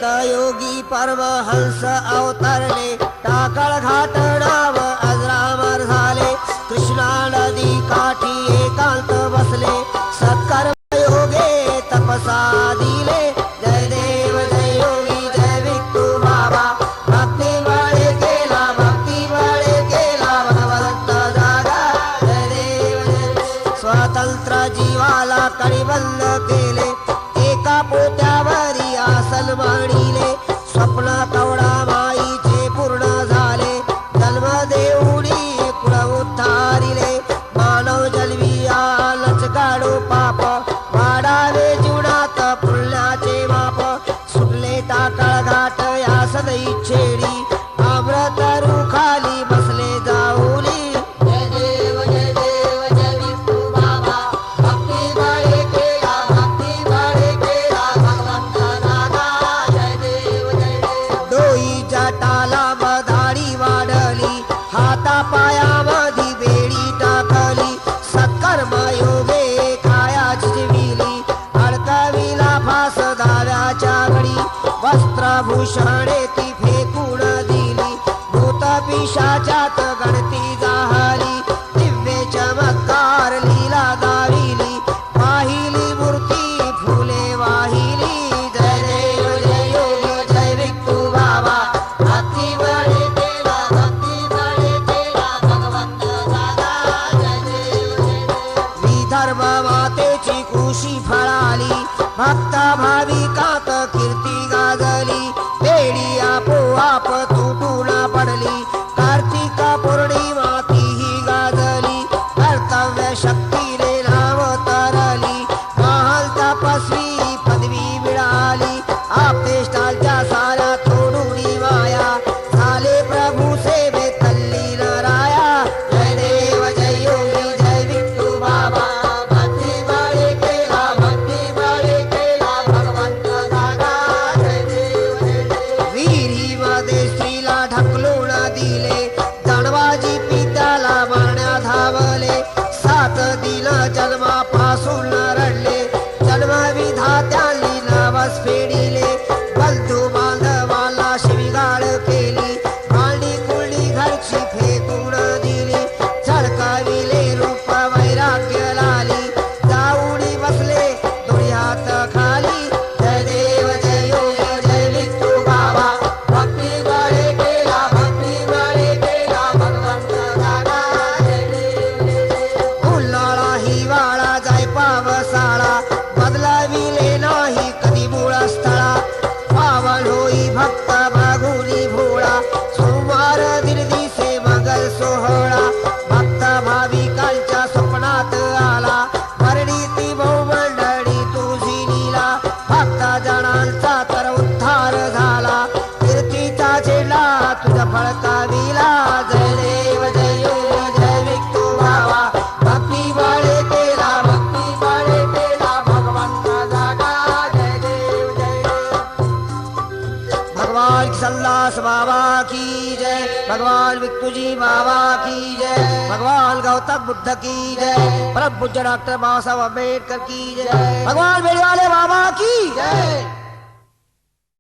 योगी परमहंस अवतरले टाकळ घाट नाव अजरामर झाले कृष्णा नदी काठी एकांत बसले सत्कर्म योगे तपसा दिले जय देव जय योगी जय विठू बाबा भक्ती बळे केला भगवंत जागा जय देव जय स्वतंत्र जीवाला कळीबंद केले एका पोत्यावरी आसन मांडिले स्वप्न कवडा माईचे पूर्ण झाले जन्म देऊनी कुळ उद्धारिले मानव जन्मिया लचकाडो पाप वाढावे जीवनात पुण्याचे माप सुटले टाकळ घाट या सदै छेडी अमृत खाली बसले जाऊली जय देव जय देव जय विठू बाबा भक्ती बळे केला भगवंत जागा जय देव जय देव डोईच्या टाला बधाडी वाढली हाता पायामधी बेडी टाकली सत्कर्म योगे काया जिजविली अडकविला फास दाव्याच्या घडी वस्त्रभूषणे ती फेकून दिली भूत पिशाचात गणती जाहली दिव्य चमत्कार लीला दाविली पाहिली मूर्ती फुले वाहिली जय देव जय योगी जय विठू बाबा भक्ती बळे केला भगवंत जागा जय देव जय देव विदर्भ मातेची कुशी फळाली भक्त भाविकात कीर्ती गाजली पेढी आपोआप तुटून पडली कार्तिक पौर्णिमा तीही गाजली कर्तव्य शक्तीने नाव तरली महाल तपस्वी पदवी मिळाली आपतेष्टांच्या साऱ्या तोडून माया झाले प्रभू सेवे तल्लीन राया जय देव जय योगी जय विठू बाबा भक्ती बळे केला भगवंत जागा जय देव जय देव विहिरीमध्ये स्त्रीला ढकलून दिले दणवाजी पित्याला मारण्या धावले 7 दिन जन्मापासून रडले जन्मविधात्यांनी नवस फेडिले बंधू बांधवाला शिवीगाळ केली भांडी कुंडी घरची फेकून दिली झळकाविले रूप वैराग्य लाली जाऊनी बसले दोन्ही हात खाली जय देव जय योगी जय विठू बाबा भक्ती बळे केला भगवंत जागा जय देव जय देव उन्हाळा हिवाळा जाय पावसाळा बदलाविले नाही कधी मूळ स्थळा पावन होई भक्त बघुनी भोळा सोमवार दिसे मंगल सोहळा भक्त भाविकांच्या स्वप्नात आला भरणी ती बहुमंडळी तुझी लीला भक्त जणांचा तर उद्धार झाला कीर्तीचा झेंडा तुझा फडकाविला जय देव जय योगी जय विठू बाबा भक्ती बळे केला भगवंत जागा जय देव जय देव भगवान सल्लास बाबा की जय भगवान विठ्ठूजी बाबा की जय भगवान गौतम बुद्ध की जय परम पूज्य डॉक्टर बाबा साहब अम्बेडकर की जय भगवान बेड़ीवाले बाबा की जय।